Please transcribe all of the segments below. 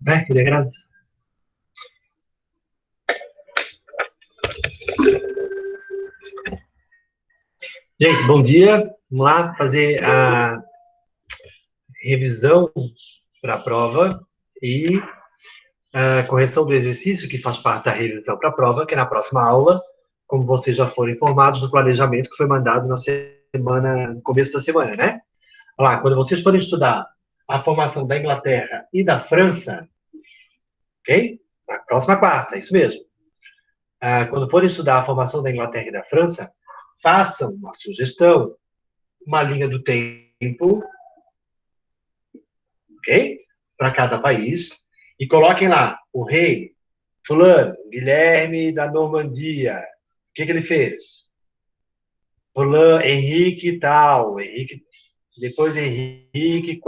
Vai, queria graça. Gente, bom dia. Vamos lá fazer a revisão para a prova e a correção do exercício, que faz parte da revisão para a prova, que é na próxima aula, como vocês já foram informados do planejamento que foi mandado na semana, no começo da semana, né? Olha lá, quando vocês forem estudar a formação da Inglaterra e da França, ok? Na próxima quarta, isso mesmo. Quando forem estudar a formação da Inglaterra e da França, façam uma sugestão, uma linha do tempo, ok? Para cada país, e coloquem lá o rei fulano, Guilherme da Normandia. O que ele fez? Fulano, Henrique tal, depois Henrique IV.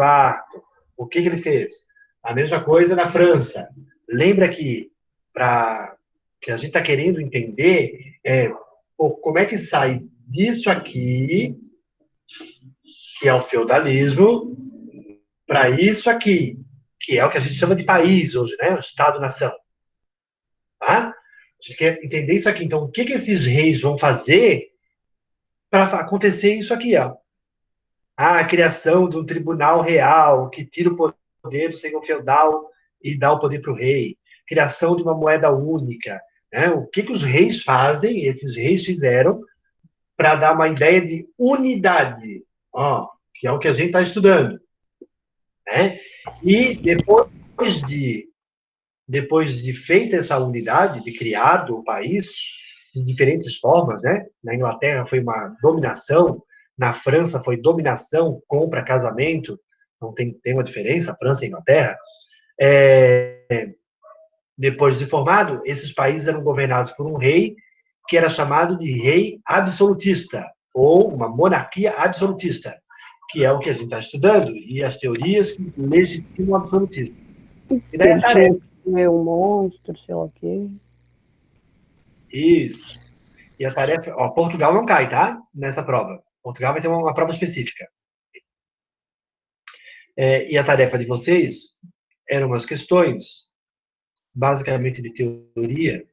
O que ele fez? A mesma coisa na França. Lembra que para que a gente está querendo entender como é que sai disso aqui, que é o feudalismo, para isso aqui, que é o que a gente chama de país hoje, né? O Estado-nação. Tá? A gente quer entender isso aqui. Então, o que esses reis vão fazer para acontecer isso aqui? Ó? A criação de um tribunal real que tira o poder do senhor feudal e dá o poder para o rei. Criação de uma moeda única. Né? O que os reis fazem, esses reis fizeram, para dar uma ideia de unidade, ó, que é o que a gente está estudando. Né? E depois de feita essa unidade, de criado o país, de diferentes formas, né? Na Inglaterra foi uma dominação, na França foi dominação, compra, casamento, não tem uma diferença, França e Inglaterra. Depois de formado, esses países eram governados por um rei que era chamado de rei absolutista, ou uma monarquia absolutista, que é o que a gente está estudando, e as teorias que legitimam o absolutismo. E daí a tarefa. Um monstro, sei lá o quê. Isso. E a tarefa. Ó, Portugal não cai, tá? Nessa prova. Portugal vai ter uma prova específica. E a tarefa de vocês eram umas questões, basicamente de teoria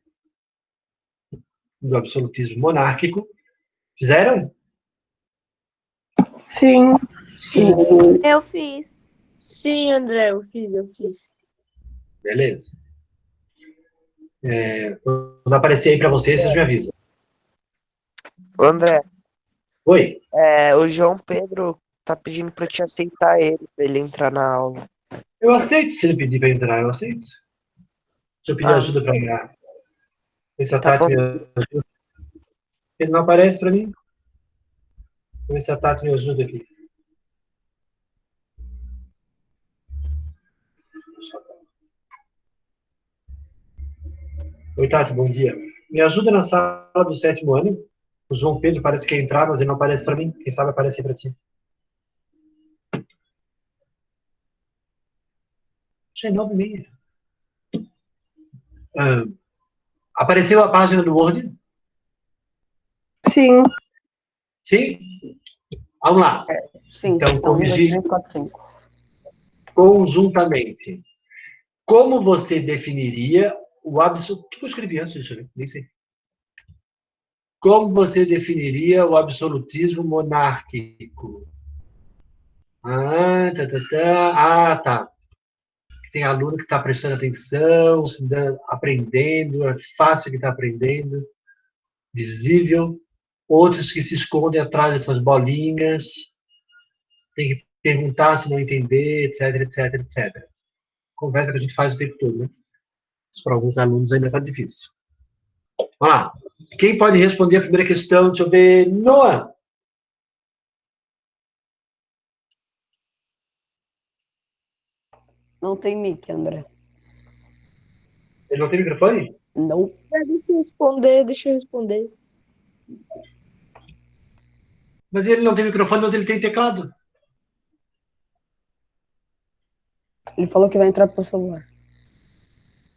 do absolutismo monárquico. Fizeram? Sim. Eu fiz. Sim, André, eu fiz. Beleza. Quando aparecer aí para vocês, vocês me avisam. André, Oi? o João Pedro tá pedindo pra eu te aceitar ele, pra ele entrar na aula. Eu aceito se ele pedir para entrar, eu aceito. Se eu pedir ajuda para ver se a Tá Tati me falando. ajuda. Ele não aparece para mim. Vou ver se a Tati me ajuda aqui. Oi, Tati, bom dia. Me ajuda na sala do 7º ano. O João Pedro parece que quer entrar, mas ele não aparece para mim. Quem sabe aparecer para ti. Já é 9h30. Apareceu a página do Word? Sim. Sim? Vamos lá. Sim. Então, corrigir 1, 2, 3, 4, 5. conjuntamente. Como você definiria o absolutismo? O que eu escrevi antes disso? Nem sei. Como você definiria o absolutismo monárquico? Tá. Tem aluno que está prestando atenção, aprendendo, é fácil que está aprendendo, visível. Outros que se escondem atrás dessas bolinhas, tem que perguntar se não entender, etc, etc, etc. Conversa que a gente faz o tempo todo, né? Mas para alguns alunos ainda está difícil. Vamos lá. Quem pode responder a primeira questão? Deixa eu ver. Noah! Não tem mic, André. Ele não tem microfone? Não. Deixa eu responder. Mas ele não tem microfone, mas ele tem teclado. Ele falou que vai entrar pro celular.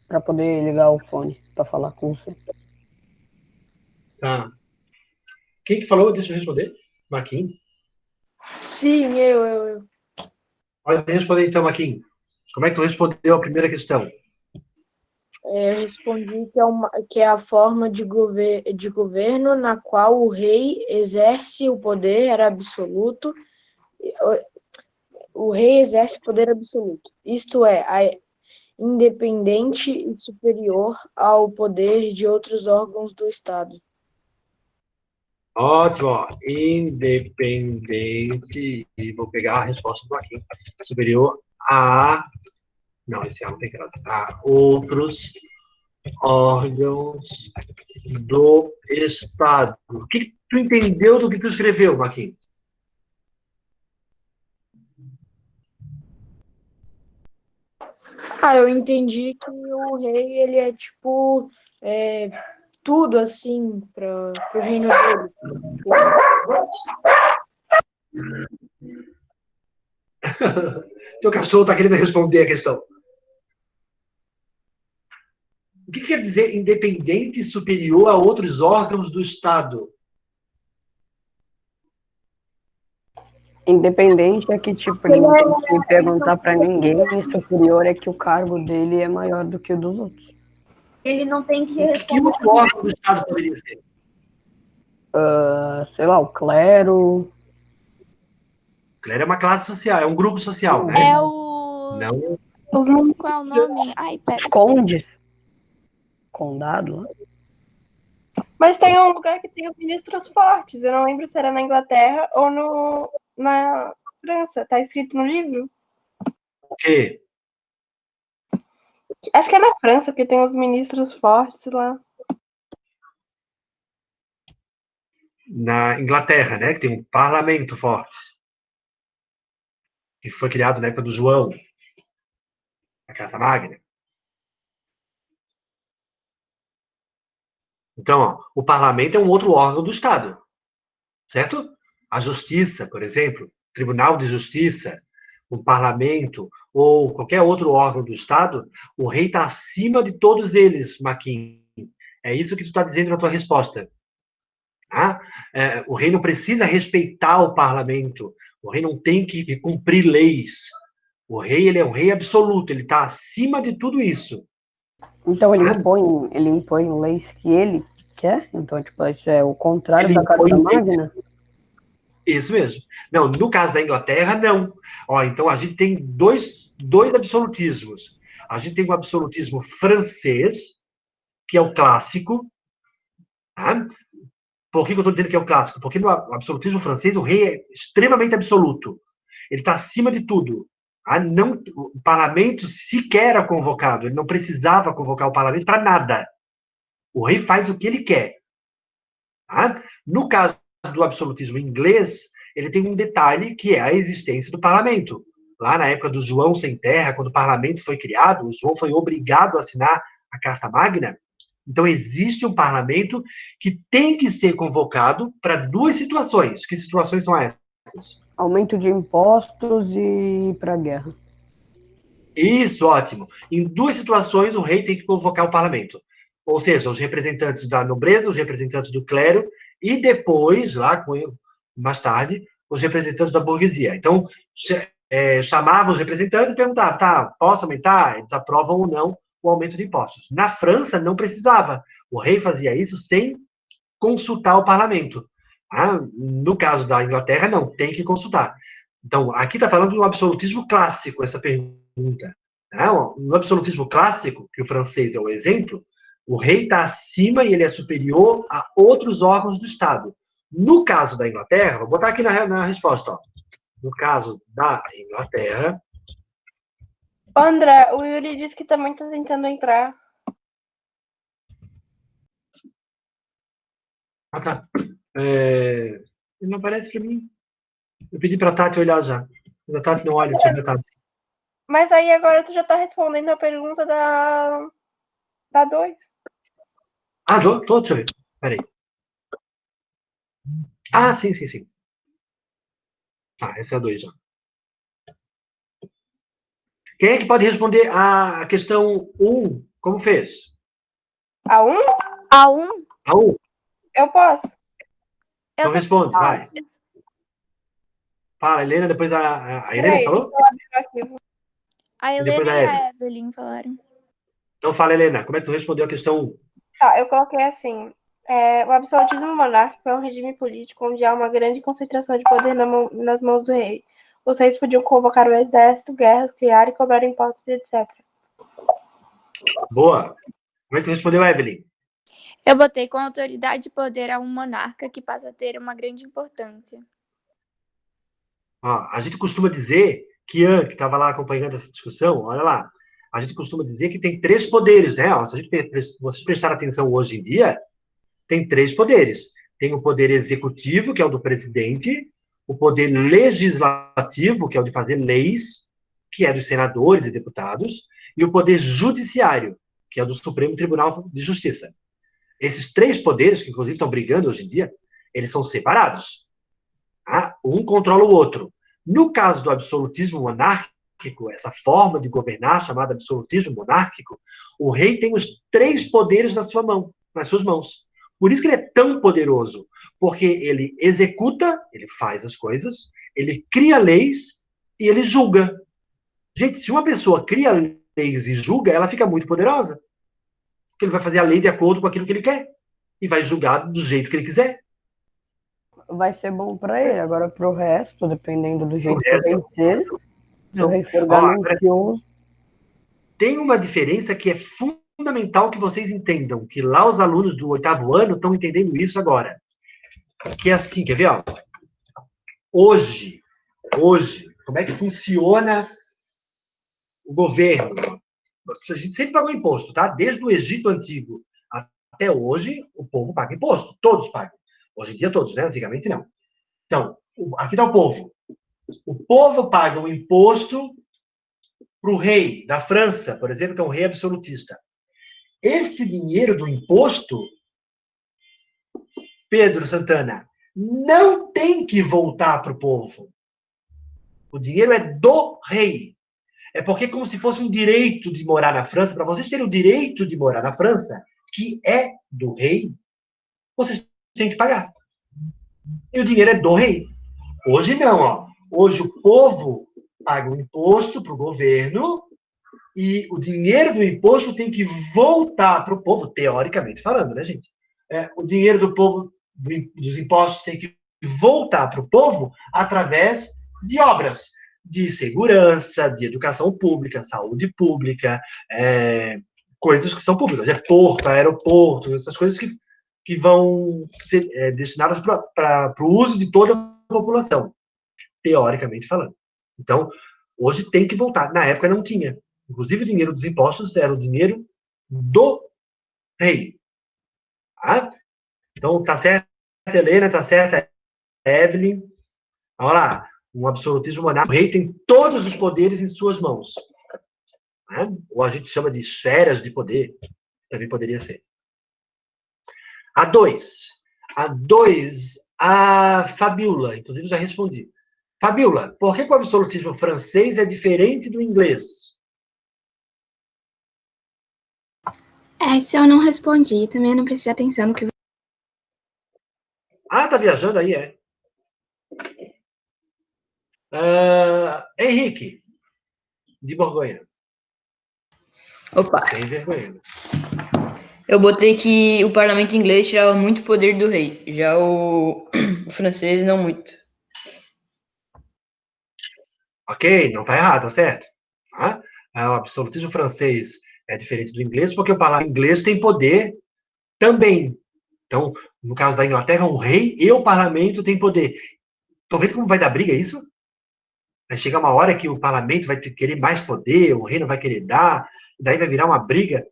Pra poder ligar o fone, pra falar com você. Tá. Quem que falou? Deixa eu responder. Marquinhos. Sim, eu. Pode responder então, Marquinhos. Como é que tu respondeu a primeira questão? Eu respondi que é a forma de governo na qual o rei exerce o poder absoluto. O rei exerce poder absoluto, isto é, independente e superior ao poder de outros órgãos do Estado. Ótimo, ó. Independente, e vou pegar a resposta do aqui. Superior a... Não, esse A não tem graça. A outros órgãos do Estado. O que tu entendeu do que tu escreveu, Marquinhos? Eu entendi que o rei, ele é tipo tudo assim para o reino dele. Teu cachorro está querendo responder a questão. O que quer dizer independente e superior a outros órgãos do Estado? Independente é que, tipo, ele não tem que perguntar pra ninguém, e superior é que o cargo dele é maior do que o dos outros. Ele não tem que Que responder. outro órgão do Estado poderia ser? Sei lá, o clero. O clero é uma classe social, é um grupo social, né? É os. Não. Qual é o nome? Ai, pera. Os condes. Condado lá. Mas tem um lugar que tem os ministros fortes. Eu não lembro se era na Inglaterra ou na França. Tá escrito no livro? O quê? Acho que é na França que tem os ministros fortes lá. Na Inglaterra, né? Que tem um parlamento forte. Que foi criado na época do João. A Carta Magna. Então, ó, o parlamento é um outro órgão do Estado. Certo? A justiça, por exemplo, Tribunal de Justiça, o parlamento ou qualquer outro órgão do Estado, o rei está acima de todos eles, Marquinhos. É isso que tu está dizendo na tua resposta. Tá? O rei não precisa respeitar o parlamento. O rei não tem que cumprir leis. O rei, ele é um rei absoluto. Ele está acima de tudo isso. Então ele impõe leis que ele quer? Então, tipo, isso é o contrário Ele da Carta impõe Magna? Isso mesmo. Não, no caso da Inglaterra, não. Ó, então a gente tem dois absolutismos. A gente tem o absolutismo francês, que é o clássico. Tá? Por que eu estou dizendo que é o clássico? Porque no absolutismo francês o rei é extremamente absoluto. Ele está acima de tudo. Tá? Não, o parlamento sequer era convocado. Ele não precisava convocar o parlamento para nada. O rei faz o que ele quer. Tá? No caso do absolutismo inglês, ele tem um detalhe que é a existência do parlamento. Lá na época do João Sem Terra, quando o parlamento foi criado, o João foi obrigado a assinar a Carta Magna. Então, existe um parlamento que tem que ser convocado para duas situações. Que situações são essas? Aumento de impostos e para guerra. Isso, ótimo. Em duas situações, o rei tem que convocar o parlamento. Ou seja, os representantes da nobreza, os representantes do clero, e depois, mais tarde, os representantes da burguesia. Então, chamava os representantes e perguntava, tá, posso aumentar? Eles aprovam ou não o aumento de impostos. Na França, não precisava. O rei fazia isso sem consultar o parlamento. No caso da Inglaterra, não, tem que consultar. Então, aqui está falando do absolutismo clássico, essa pergunta. No absolutismo clássico, que o francês é o exemplo, o rei está acima e ele é superior a outros órgãos do Estado. No caso da Inglaterra, vou botar aqui na resposta. Ó. No caso da Inglaterra... André, o Yuri disse que também está tentando entrar. Ah, tá. Ele não aparece para mim. Eu pedi para a Tati olhar já. A Tati não olha, deixa eu ver a Tati. Mas aí agora tu já está respondendo a pergunta da 2. Tô, deixa eu ver. Peraí. Sim. Essa é a 2 já. Quem é que pode responder a questão 1? Como fez? A 1? A 1? A 1? Eu posso. Então responde, vai. Fala, Helena, depois a Helena falou? A E depois Helena a e Evelyn. a Evelyn falaram. Então fala, Helena, como é que tu respondeu a questão 1? Tá, eu coloquei assim. O absolutismo monárquico é um regime político onde há uma grande concentração de poder nas mãos do rei. Os reis podiam convocar o exército, guerras, criar e cobrar impostos, etc. Boa. Como é que tu respondeu, Evelyn? Eu botei com autoridade e poder a um monarca que passa a ter uma grande importância. Ó, a gente costuma dizer que Ian, que estava lá acompanhando essa discussão, olha lá, a gente costuma dizer que tem 3 poderes, né? Ó, se vocês prestarem atenção hoje em dia, tem 3 poderes. Tem o poder executivo, que é o do presidente, o poder legislativo, que é o de fazer leis, que é dos senadores e deputados, e o poder judiciário, que é do Supremo Tribunal de Justiça. Esses 3 poderes, que inclusive estão brigando hoje em dia, eles são separados. Tá? Um controla o outro. No caso do absolutismo monárquico, essa forma de governar chamada absolutismo monárquico, o rei tem os 3 poderes nas suas mãos. Por isso que ele é tão poderoso, porque ele executa, ele faz as coisas, ele cria leis e ele julga. Gente, se uma pessoa cria leis e julga, ela fica muito poderosa. Porque ele vai fazer a lei de acordo com aquilo que ele quer e vai julgar do jeito que ele quiser. Vai ser bom pra ele. Agora, pro resto, dependendo do jeito que vencer, se o rei for ganancioso. Tem uma diferença que é fundamental que vocês entendam, que lá os alunos do 8º ano estão entendendo isso agora. Que é assim, quer ver? Ó? Hoje, como é que funciona o governo? A gente sempre pagou imposto, tá? Desde o Egito Antigo até hoje, o povo paga imposto. Todos pagam. Hoje em dia, todos, né? Antigamente, não. Então, aqui está o povo. O povo paga um imposto para o rei da França, por exemplo, que é um rei absolutista. Esse dinheiro do imposto, Pedro Santana, não tem que voltar para o povo. O dinheiro é do rei. É porque é como se fosse um direito de morar na França. Para vocês terem o direito de morar na França, que é do rei, vocês têm que pagar. E o dinheiro é do rei. Hoje não, ó. Hoje o povo paga um imposto para o governo e o dinheiro do imposto tem que voltar para o povo, teoricamente falando, né, gente? O dinheiro do povo, dos impostos, tem que voltar para o povo através de obras de segurança, de educação pública, saúde pública, coisas que são públicas, porto, aeroporto, essas coisas que vão ser destinadas para o uso de toda a população, teoricamente falando. Então, hoje tem que voltar. Na época não tinha. Inclusive, o dinheiro dos impostos era o dinheiro do rei. Tá? Então, tá certo, Helena, tá certa, Evelyn. Olha lá, um absolutismo monárquico. O rei tem todos os poderes em suas mãos. Né? Ou a gente chama de esferas de poder. Também poderia ser. A 2. A Fabiola, inclusive já respondi. Fabiola, por que o absolutismo francês é diferente do inglês? Essa eu não respondi, também não prestei atenção no que... Ah, tá viajando aí, é? Henrique, de Borgonha. Opa, Sem vergonha. eu botei que o parlamento inglês tirava muito poder do rei, já o francês não muito. Ok, não tá errado, tá certo. Tá? O absolutismo francês é diferente do inglês, porque o parlamento inglês tem poder também. Então, no caso da Inglaterra, o rei e o parlamento têm poder. Estão vendo como vai dar briga isso? Vai chegar uma hora que o parlamento vai querer mais poder, o rei não vai querer dar, e daí vai virar uma briga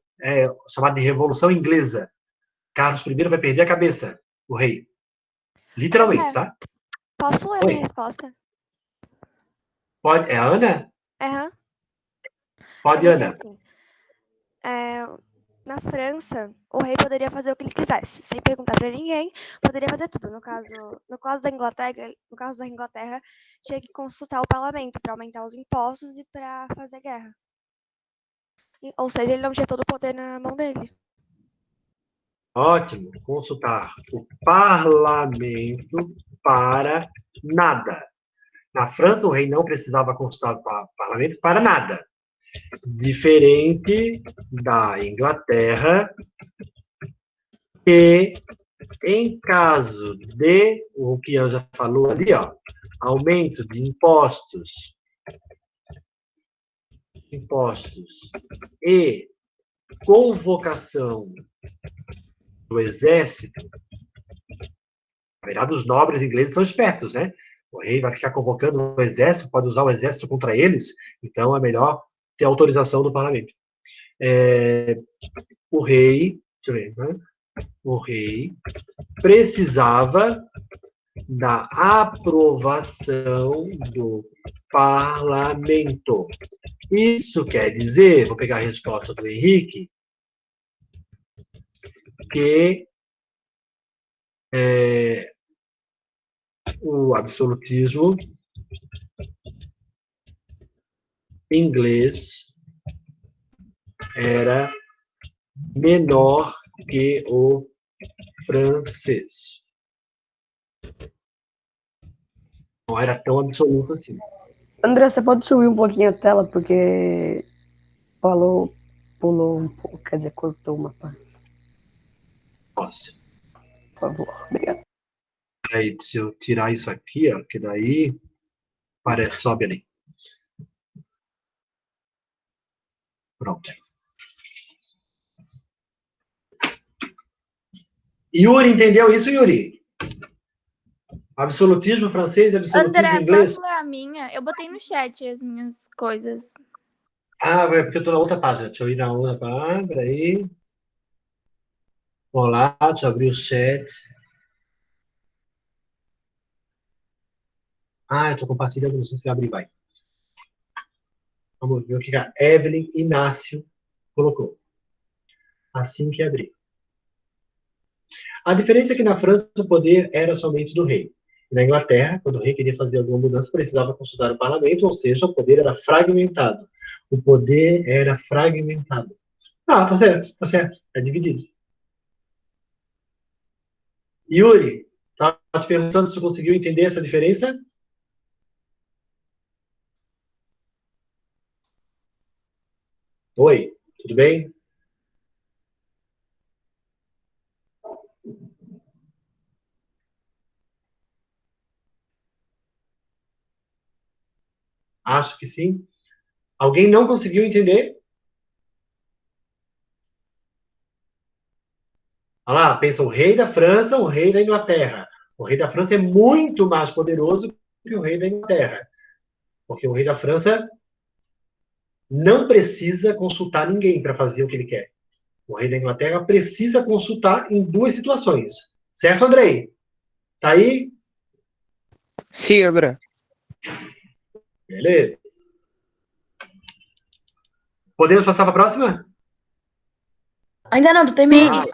chamada de Revolução Inglesa. Carlos I vai perder a cabeça, o rei. Literalmente, tá? Posso ler Oi. minha resposta? Pode, é a Ana? Aham. Pode, Eu botei Ana. assim, na França, o rei poderia fazer o que ele quisesse, sem perguntar para ninguém, poderia fazer tudo. No caso da Inglaterra, tinha que consultar o parlamento para aumentar os impostos e para fazer guerra. Ou seja, ele não tinha todo o poder na mão dele. Ótimo. Consultar o parlamento para nada. Na França, o rei não precisava consultar o parlamento para nada. Diferente da Inglaterra, que em caso de, o que eu já falou ali, ó, aumento de impostos e convocação do exército, na verdade, os nobres ingleses são espertos, né? O rei vai ficar convocando o exército, pode usar o exército contra eles, então é melhor ter autorização do parlamento. O rei, deixa eu ver, né? O rei precisava da aprovação do parlamento. Isso quer dizer, vou pegar a resposta do Henrique, que o absolutismo inglês era menor que o francês. Não era tão absoluto assim. André, você pode subir um pouquinho a tela, porque pulou um pouco, quer dizer, cortou uma parte. Nossa. Por favor, obrigado. Aí, se eu tirar isso aqui, ó, que daí parece, sobe ali. Pronto. Yuri, entendeu isso, Yuri? Absolutismo francês, absolutismo André, inglês. posso ler a minha? Eu botei no chat as minhas coisas. Ah, é porque eu tô na outra página. Deixa eu ir na outra página, peraí. Olá, deixa eu abrir o chat. Ah, eu tô compartilhando, não sei se abrir, vai. Vamos ver o que a Evelyn Inácio colocou. Assim que abrir. A diferença é que na França o poder era somente do rei. Na Inglaterra, quando o rei queria fazer alguma mudança, precisava consultar o parlamento, ou seja, o poder era fragmentado. O poder era fragmentado. Ah, tá certo. É dividido. Yuri, tá te perguntando se tu conseguiu entender essa diferença? Oi, tudo bem? Acho que sim. Alguém não conseguiu entender? Olha lá, pensa o rei da França, o rei da Inglaterra. O rei da França é muito mais poderoso que o rei da Inglaterra. Porque o rei da França não precisa consultar ninguém para fazer o que ele quer. O rei da Inglaterra precisa consultar em duas situações. Certo, Andrei? Tá aí? Sim, André. Beleza. Podemos passar para a próxima? Ainda não, tu termina.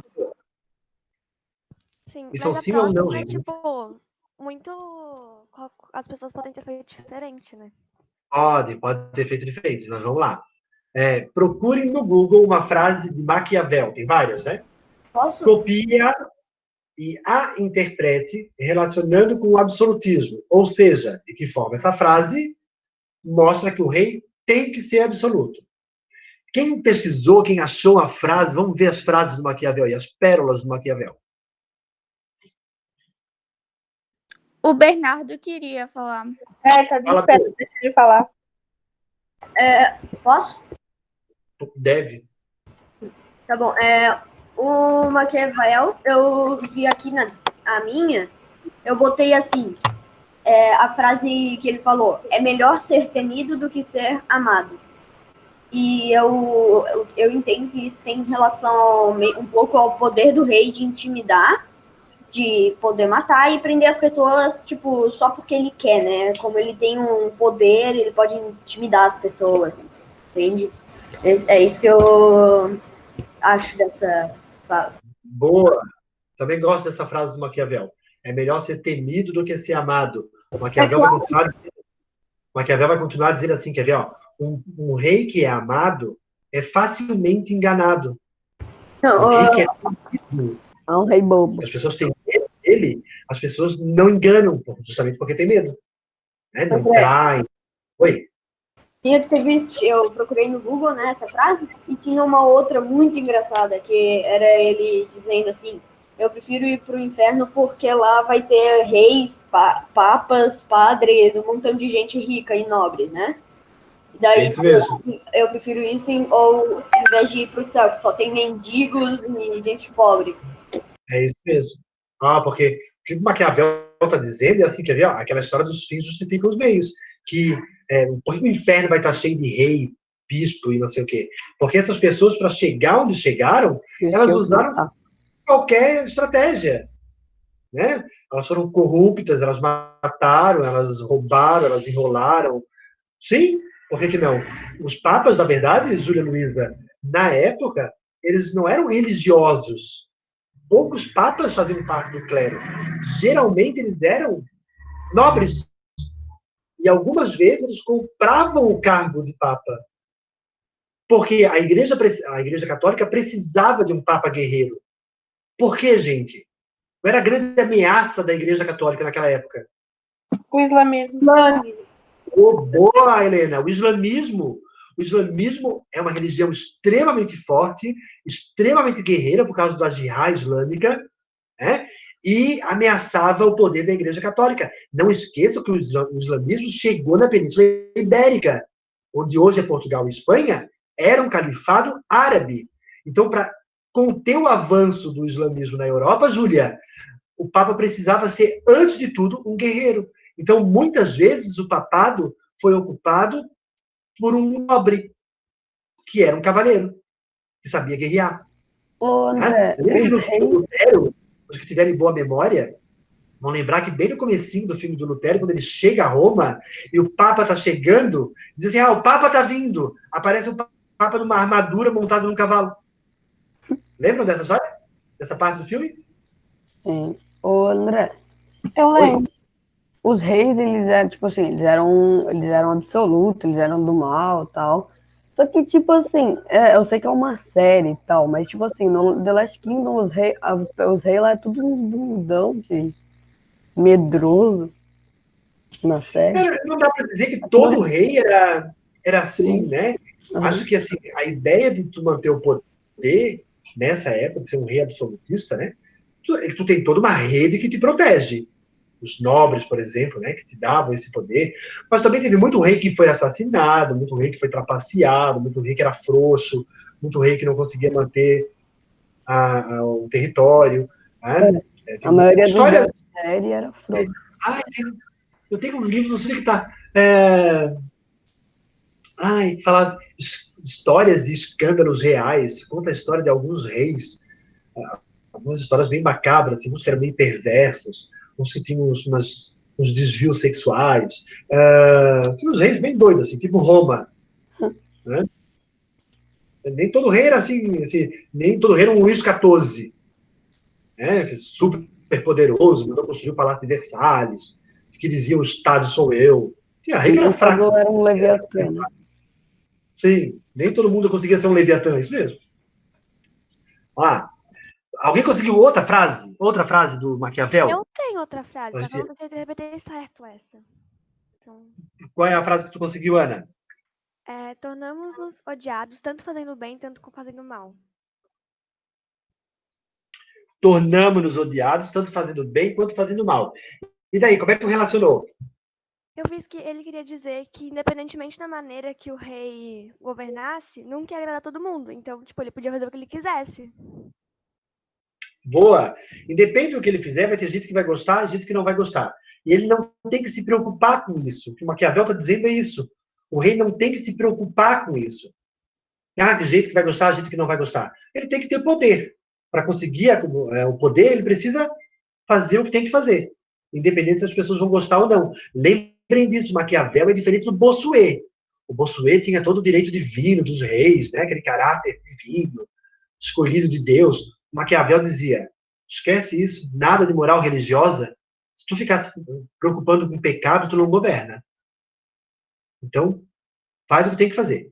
Sim, Isso é um mas a sim ou um não, próxima é, gente? tipo, muito... As pessoas podem ter feito diferente, né? Pode ter feito diferente, mas vamos lá. Procure no Google uma frase de Maquiavel, tem várias, né? Posso? Copia e a interprete relacionando com o absolutismo. Ou seja, de que forma essa frase mostra que o rei tem que ser absoluto. Quem pesquisou, quem achou a frase, vamos ver as frases do Maquiavel e as pérolas do Maquiavel. O Bernardo queria falar. Ele tá desesperado, deixa ele falar. Posso? Deve. Tá bom. O Maquiavel, eu vi aqui a minha, eu botei assim, a frase que ele falou, é melhor ser temido do que ser amado. E eu entendo que isso tem relação um pouco ao poder do rei de intimidar, de poder matar e prender as pessoas, tipo, só porque ele quer, né? Como ele tem um poder, ele pode intimidar as pessoas, entende? É isso que eu acho dessa fala. Boa. Também gosto dessa frase do Maquiavel. É melhor ser temido do que ser amado. O Maquiavel vai continuar dizendo assim, quer ver, ó, um rei que é amado é facilmente enganado. Um rei que é temido, É um rei bobo. as pessoas têm medo dele, as pessoas não enganam, justamente porque tem medo. Né? Não traem. Oi. Tinha que ter visto, eu procurei no Google, né, essa frase, e tinha uma outra muito engraçada, que era ele dizendo assim, eu prefiro ir pro inferno porque lá vai ter reis, papas, padres, um montão de gente rica e nobre, né? É Daí isso mesmo. eu prefiro isso ou ao invés de ir pro céu, que só tem mendigos e gente pobre. É isso mesmo. Porque o que o Maquiavel está dizendo é assim, quer ver? Aquela história dos fins justificam os meios. Que por que o inferno vai estar cheio de rei, bispo e não sei o quê? Porque essas pessoas, para chegar onde chegaram, Isso que elas eu usaram falar. qualquer estratégia. Né? Elas foram corruptas, elas mataram, elas roubaram, elas enrolaram. Sim, por que que não? Os papas, na verdade, Júlia Luísa, na época, eles não eram religiosos. Poucos papas faziam parte do clero. Geralmente eles eram nobres. E algumas vezes eles compravam o cargo de papa. Porque a igreja católica precisava de um papa guerreiro. Por quê, gente? Qual era a grande ameaça da igreja católica naquela época? O islamismo. Boa, Helena. O islamismo é uma religião extremamente forte, extremamente guerreira por causa da jihad islâmica, né? E ameaçava o poder da Igreja Católica. Não esqueçam que o islamismo chegou na Península Ibérica, onde hoje é Portugal e Espanha, era um califado árabe. Então, para conter o avanço do islamismo na Europa, Júlia, o Papa precisava ser, antes de tudo, um guerreiro. Então, muitas vezes, o papado foi ocupado por um nobre, que era um cavaleiro, que sabia guerrear. Ô, Né? André, Lembra que os no filme do reis. Lutero, os que tiverem boa memória, vão lembrar que bem no comecinho do filme do Lutero, quando ele chega a Roma, e o Papa está chegando, diz assim, o Papa está vindo. Aparece o Papa numa armadura montado num cavalo. Lembram dessa história? Dessa parte do filme? Sim. Ô, André, Eu lembro. os reis, eles eram, tipo assim, eles eram absolutos, eles eram do mal e tal. Só que, tipo assim, eu sei que é uma série e tal, mas, tipo assim, no The Last Kingdom, os reis lá é tudo um bundão de medroso na série. Não dá para dizer que todo rei era assim, né? Uhum. Acho que assim, a ideia de tu manter o poder nessa época, de ser um rei absolutista, né? Tu tem toda uma rede que te protege. Os nobres, por exemplo, né, que te davam esse poder. Mas também teve muito rei que foi assassinado, muito rei que foi trapaceado, muito rei que era frouxo, muito rei que não conseguia manter o território. Né? A maioria dos história. da série era frouxo. Eu tenho um livro, não sei o que tá. Fala histórias e escândalos reais. Conta a história de alguns reis. Algumas histórias bem macabras, assim, uns que eram bem perversos, uns que tinham uns desvios sexuais. Tinha uns reis bem doidos, assim, tipo Roma. Né? Nem todo rei era assim, nem todo rei era um Luís XIV. Né? Super poderoso, mandou construir o Palácio de Versalhes, que dizia o Estado sou eu. Tinha rei que era fraco. Era um Leviatã, né? Sim, nem todo mundo conseguia ser um Leviatã, é isso mesmo. Alguém conseguiu outra frase? Outra frase do Maquiavel? Eu tenho outra frase, só que eu não sei se eu repetir certo essa. Então, Qual é a frase que tu conseguiu, Ana? tornamos-nos odiados, tanto fazendo bem, tanto fazendo mal. Tornamos-nos odiados, tanto fazendo bem quanto fazendo mal. E daí, como é que tu relacionou? Eu fiz que ele queria dizer que, independentemente da maneira que o rei governasse, nunca ia agradar todo mundo. Então, tipo, ele podia fazer o que ele quisesse. Boa! Independe do que ele fizer, vai ter gente que vai gostar e gente que não vai gostar. E ele não tem que se preocupar com isso. O que o Maquiavel está dizendo é isso. O rei não tem que se preocupar com isso. De jeito que vai gostar, gente que não vai gostar. Ele tem que ter poder. Para conseguir o poder, ele precisa fazer o que tem que fazer. Independente se as pessoas vão gostar ou não. Lembrem disso, Maquiavel é diferente do Bossuet. O Bossuet tinha todo o direito divino dos reis, né? Aquele caráter divino, escolhido de Deus. Maquiavel dizia, esquece isso, nada de moral religiosa. Se tu ficar se preocupando com pecado, tu não governa. Então, faz o que tem que fazer.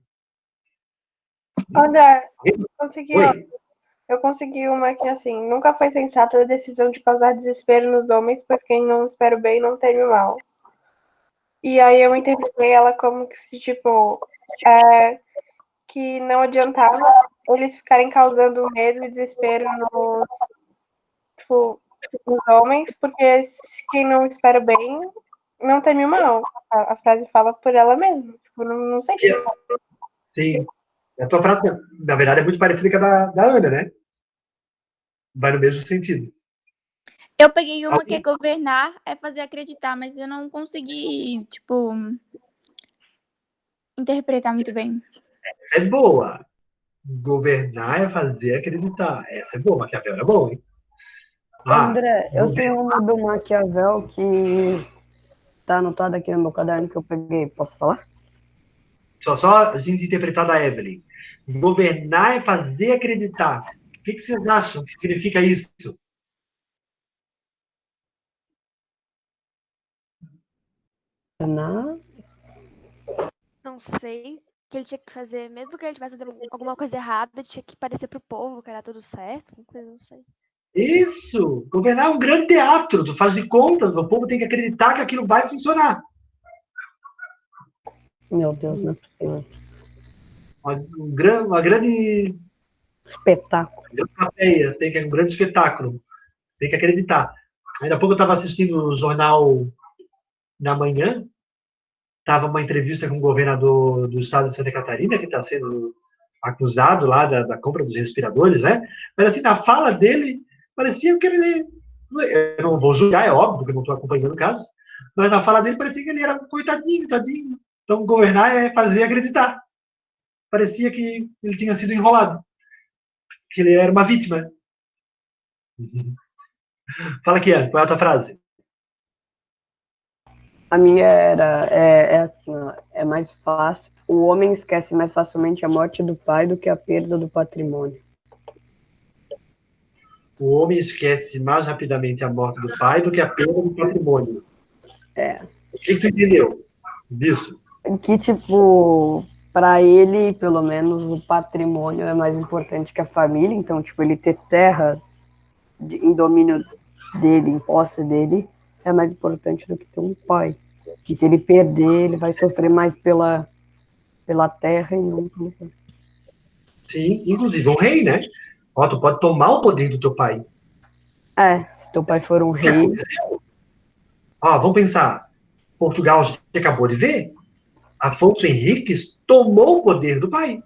André, Oi? eu consegui uma que, assim, nunca foi sensata a decisão de causar desespero nos homens, pois quem não espera o bem não teme o mal. E aí eu interpretei ela como que se, tipo, que não adiantava eles ficarem causando medo e desespero tipo, nos homens, porque quem não espera bem não teme o mal. A frase fala por ela mesma. Tipo, não sei Que- Sim. A tua frase, na verdade, é muito parecida com a da Ana, né? Vai no mesmo sentido. Eu peguei uma que é governar é fazer acreditar, mas eu não consegui, tipo, interpretar muito bem. É boa. Governar é fazer acreditar. Essa é boa. Maquiavel era bom, hein? André, eu tenho uma do Maquiavel que tá anotada aqui no meu caderno que eu peguei. Posso falar? Só a gente interpretar da Evelyn. Governar é fazer acreditar. O que vocês acham que significa isso? Na... Não sei. Que ele tinha que fazer, mesmo que ele estivesse fazendo alguma coisa errada, ele tinha que parecer pro povo que era tudo certo. Uma coisa, não sei. Isso! Governar é um grande teatro. Tu faz de conta, o povo tem que acreditar que aquilo vai funcionar. Meu Deus, não é possível. Uma grande Espetáculo. plateia, um grande espetáculo. Tem que acreditar. Ainda há pouco eu estava assistindo o jornal na manhã, estava uma entrevista com o governador do estado de Santa Catarina, que está sendo acusado lá da compra dos respiradores, né? Mas assim, na fala dele, parecia que ele... Eu não vou julgar, é óbvio, que eu não estou acompanhando o caso, mas na fala dele parecia que ele era coitadinho, tadinho. Então, governar é fazer acreditar. Parecia que ele tinha sido enrolado, que ele era uma vítima. Fala aqui, Ana, qual é a tua frase? A minha é assim, ó, é mais fácil. O homem esquece mais facilmente a morte do pai do que a perda do patrimônio. O homem esquece mais rapidamente a morte do pai do que a perda do patrimônio. É. O que tu entendeu disso? Que, tipo, para ele, pelo menos, o patrimônio é mais importante que a família. Então, tipo, ele ter terras em domínio dele, em posse dele, é mais importante do que ter um pai. E se ele perder, ele vai sofrer mais pela terra e não pelo pai. Sim, inclusive um rei, né? Ó, tu pode tomar o poder do teu pai. Se teu pai for um O que rei, aconteceu? Ó, vamos pensar. Portugal, a gente acabou de ver. Afonso Henriques tomou o poder do pai.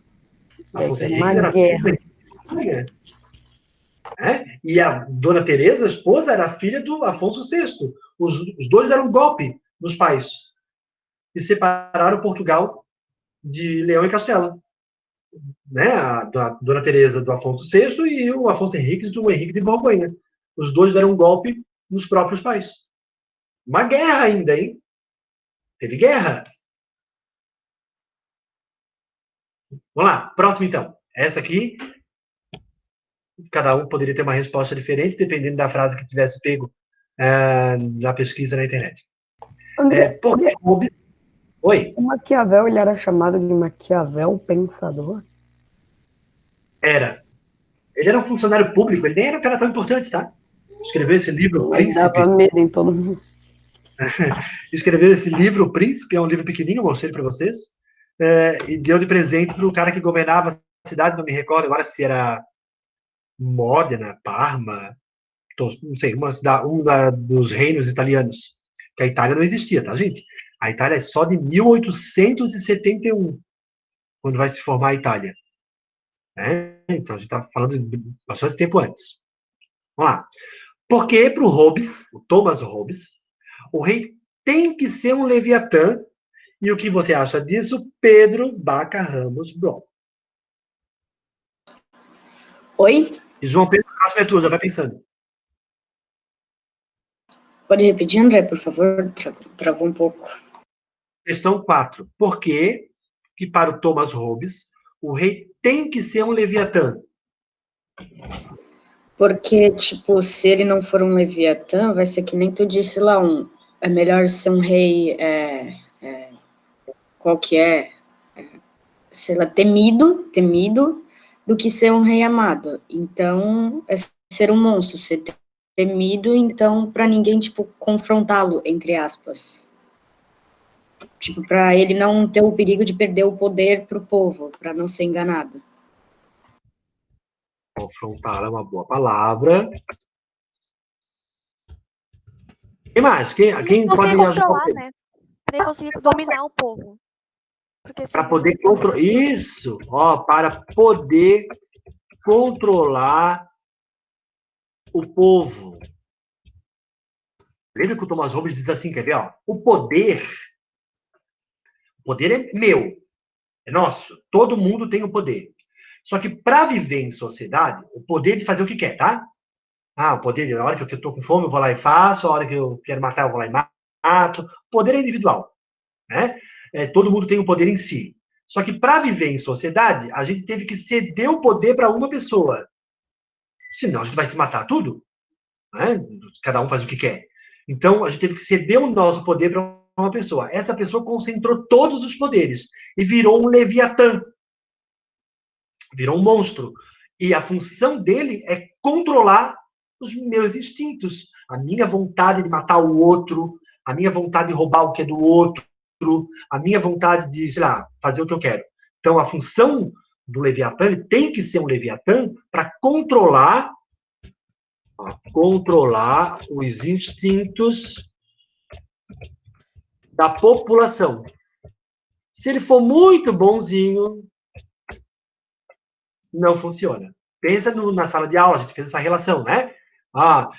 Afonso é uma Henriques era guerra. filho e a Dona Teresa, a esposa, era filha do Afonso VI. Os dois deram um golpe nos pais e separaram Portugal de Leão e Castela. Né? A Dona Teresa do Afonso VI e o Afonso Henriques do Henrique de Borgonha. Os dois deram um golpe nos próprios pais. Uma guerra ainda, hein? Teve guerra. Vamos lá, próximo então. Essa aqui, cada um poderia ter uma resposta diferente, dependendo da frase que tivesse pego na pesquisa na internet. André, Oi? O Maquiavel, ele era chamado de Maquiavel Pensador? Era. Ele era um funcionário público, ele nem era um cara tão importante, tá? Escreveu esse livro, Príncipe. Dava medo em todo mundo. Escreveu esse livro, O Príncipe, é um livro pequenininho, eu mostrei para vocês, e deu de presente para o cara que governava a cidade, não me recordo agora se era Módena, Parma, não sei, um dos reinos italianos, que a Itália não existia, tá, gente? A Itália é só de 1871, quando vai se formar a Itália. Então, a gente está falando de bastante tempo antes. Vamos lá. Porque para o Hobbes, o Thomas Hobbes, o rei tem que ser um Leviatã. E o que você acha disso, Pedro Baca Ramos Bron? Oi? E João Pedro, a próxima é tua, já vai pensando. Pode repetir, André, por favor? Travou um pouco. Questão 4. Por que para o Thomas Hobbes, o rei tem que ser um Leviatã? Porque, tipo, se ele não for um Leviatã, vai ser que nem tu disse lá, é melhor ser um rei, qual que é? Sei lá, temido, do que ser um rei amado. Então, é ser um monstro, ser temido, então, para ninguém, tipo, confrontá-lo, entre aspas. Tipo, para ele não ter o perigo de perder o poder para o povo, para não ser enganado. Confrontar é uma boa palavra. Quem mais? Quem Ele pode conseguir ajudar? controlar, né? Para ele conseguir dominar o povo. Porque se Para ele poder não- controlar. Isso, ó, para poder controlar o povo. Lembra que o Thomas Hobbes diz assim, quer ver, ó? O poder é meu, é nosso. Todo mundo tem o poder. Só que para viver em sociedade, o poder de fazer o que quer, tá? Ah, o poder de, na hora que eu estou com fome, eu vou lá e faço, a hora que eu quero matar, eu vou lá e mato. Poder é individual, né? Todo mundo tem o poder em si. Só que para viver em sociedade, a gente teve que ceder o poder para uma pessoa. Senão a gente vai se matar tudo, né? Cada um faz o que quer. Então, a gente teve que ceder o nosso poder para uma pessoa. Essa pessoa concentrou todos os poderes e virou um Leviatã. Virou um monstro. E a função dele é controlar os meus instintos. A minha vontade de matar o outro, a minha vontade de roubar o que é do outro, a minha vontade de, sei lá, fazer o que eu quero. Então, a função do Leviatã, ele tem que ser um Leviatã para controlar os instintos da população. Se ele for muito bonzinho, não funciona. Pensa na sala de aula, a gente fez essa relação, né?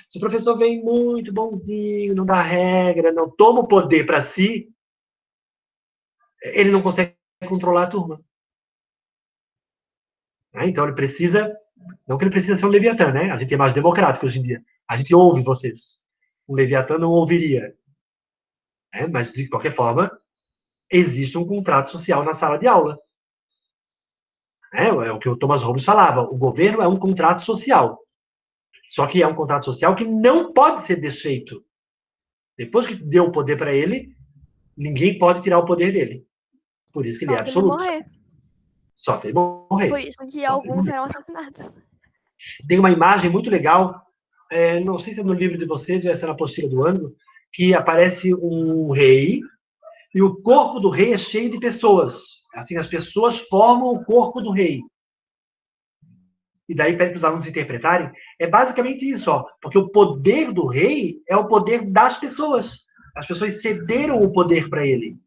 Se o professor vem muito bonzinho, não dá regra, não toma o poder para si, ele não consegue controlar a turma. Então ele precisa, não que ele precisa ser um Leviatã, né? A gente é mais democrático hoje em dia. A gente ouve vocês. Um Leviatã não ouviria. Mas, de qualquer forma, existe um contrato social na sala de aula. É o que o Thomas Hobbes falava. O governo é um contrato social. Só que é um contrato social que não pode ser desfeito. Depois que deu o poder para ele, ninguém pode tirar o poder dele. Por isso que ele é Só se ele absoluto. morrer. Só se ele morrer. Por isso que alguns serão assassinados. Tem uma imagem muito legal, não sei se é no livro de vocês ou essa é na apostila do Ângulo, que aparece um rei e o corpo do rei é cheio de pessoas. Assim, as pessoas formam o corpo do rei. E daí, para os alunos interpretarem, é basicamente isso, porque o poder do rei é o poder das pessoas. As pessoas cederam o poder para ele.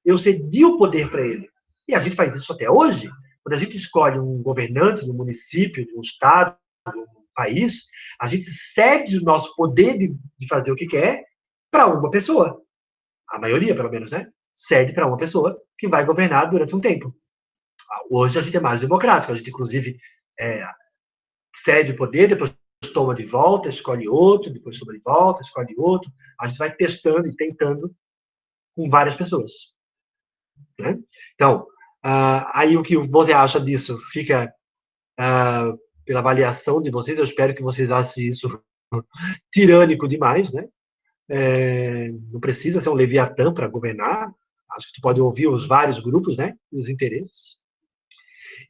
Eu cedi o poder para ele. E a gente faz isso até hoje. Quando a gente escolhe um governante de um município, de um estado, de um país, a gente cede o nosso poder de fazer o que quer para uma pessoa. A maioria, pelo menos, né? Cede para uma pessoa que vai governar durante um tempo. Hoje a gente é mais democrático. A gente, inclusive, cede o poder, depois toma de volta, escolhe outro, depois toma de volta, escolhe outro. A gente vai testando e tentando com várias pessoas. Né? Então, aí o que você acha disso fica pela avaliação de vocês. Eu espero que vocês achem isso tirânico demais, né? Não precisa ser um Leviatã para governar. Acho que tu pode ouvir os vários grupos, né? E os interesses.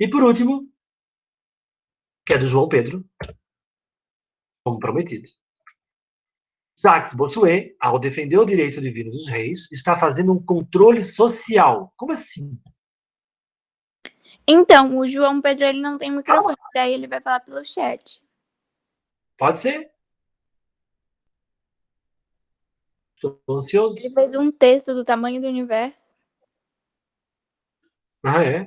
E por último, que é do João Pedro, como prometido. Jacques Bossuet, ao defender o direito divino dos reis, está fazendo um controle social. Como assim? Então, o João Pedro, ele não tem microfone, daí ele vai falar pelo chat. Pode ser? Estou ansioso. Ele fez um texto do tamanho do universo. É?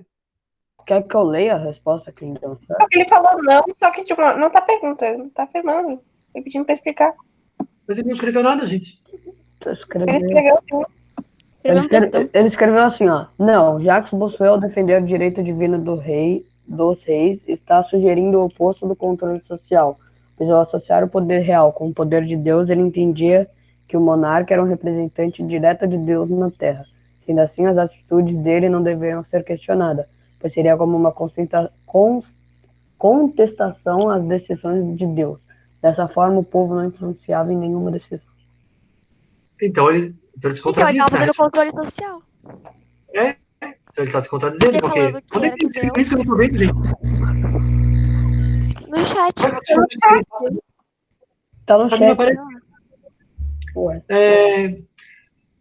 Quer que eu leia a resposta aqui, então? Só que ele falou não, só que tipo, não tá perguntando, tá afirmando. Ele pedindo pra explicar. Mas ele não escreveu nada, gente. Ele escreveu sim. Ele escreveu assim, não, Jacques Bossuet, ao defender o direito divino dos reis, está sugerindo o oposto do controle social, pois ao associar o poder real com o poder de Deus, ele entendia que o monarca era um representante direto de Deus na Terra. Sendo assim, as atitudes dele não deveriam ser questionadas, pois seria como uma contestação às decisões de Deus. Dessa forma, o povo não influenciava em nenhuma decisão. Então ele se contradiz, ele estava fazendo controle social. Então ele está se contradizendo, porque... Onde é que ele isso que eu não tô vendo, gente? No chat. Tá no chat.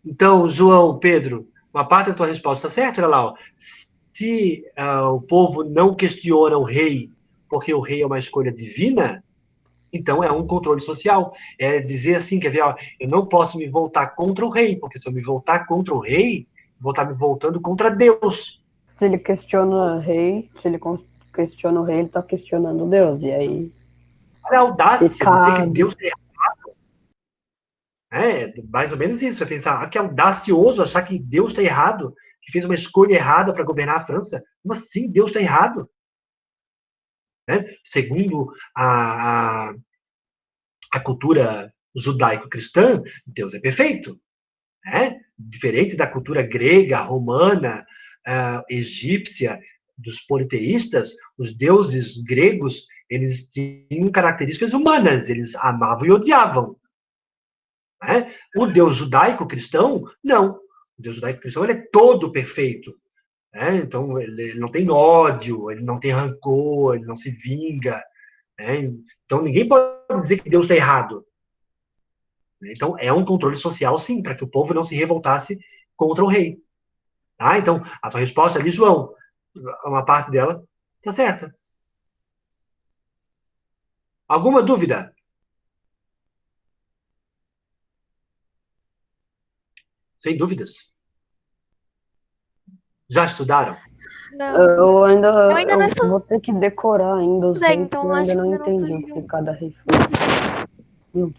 Então, João, Pedro, uma parte da tua resposta está certa, olha lá. Ó. Se o povo não questiona o rei porque o rei é uma escolha divina, então é um controle social. É dizer assim, quer ver, ó, eu não posso me voltar contra o rei, porque se eu me voltar contra o rei, vou estar me voltando contra Deus. Se ele questiona o rei, questiona o rei, ele está questionando Deus. E aí. Olha a audácia de dizer que Pecado. Deus está errado. É mais ou menos isso. É pensar, que audacioso achar que Deus está errado, que fez uma escolha errada para governar a França. Como assim Deus está errado? Segundo a cultura judaico-cristã, Deus é perfeito. Diferente da cultura grega, romana, egípcia, dos politeístas, os deuses gregos, eles tinham características humanas, eles amavam e odiavam. O Deus judaico-cristão, não. O Deus judaico-cristão, ele é todo perfeito. Então, ele não tem ódio, ele não tem rancor, ele não se vinga. Então, ninguém pode dizer que Deus está errado. Então, é um controle social, sim, para que o povo não se revoltasse contra o rei. Então, a tua resposta ali, João, uma parte dela está certa. Alguma dúvida? Sem dúvidas. Já estudaram? Não. Eu ainda não estou. vou ter que decorar ainda os reis, Então, eu ainda acho não que ainda não entendi o que cada rei fez.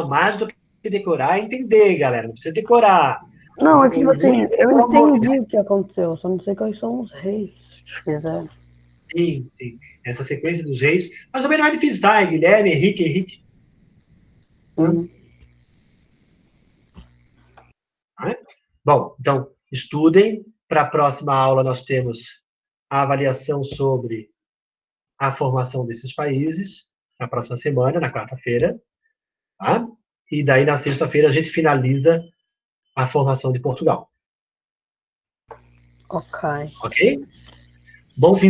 Mais do que decorar, é entender, galera. Não precisa decorar. Não, é que tipo assim, eu entendi o que aconteceu, só não sei quais são os reis que fizeram. Sim, sim. Essa sequência dos reis, mas também não é difícil, tá? Guilherme, Henrique. Bom, então, estudem. Para a próxima aula, nós temos a avaliação sobre a formação desses países, na próxima semana, na quarta-feira. Tá? E daí, na sexta-feira, a gente finaliza a formação de Portugal. Ok. Ok? Bom fim de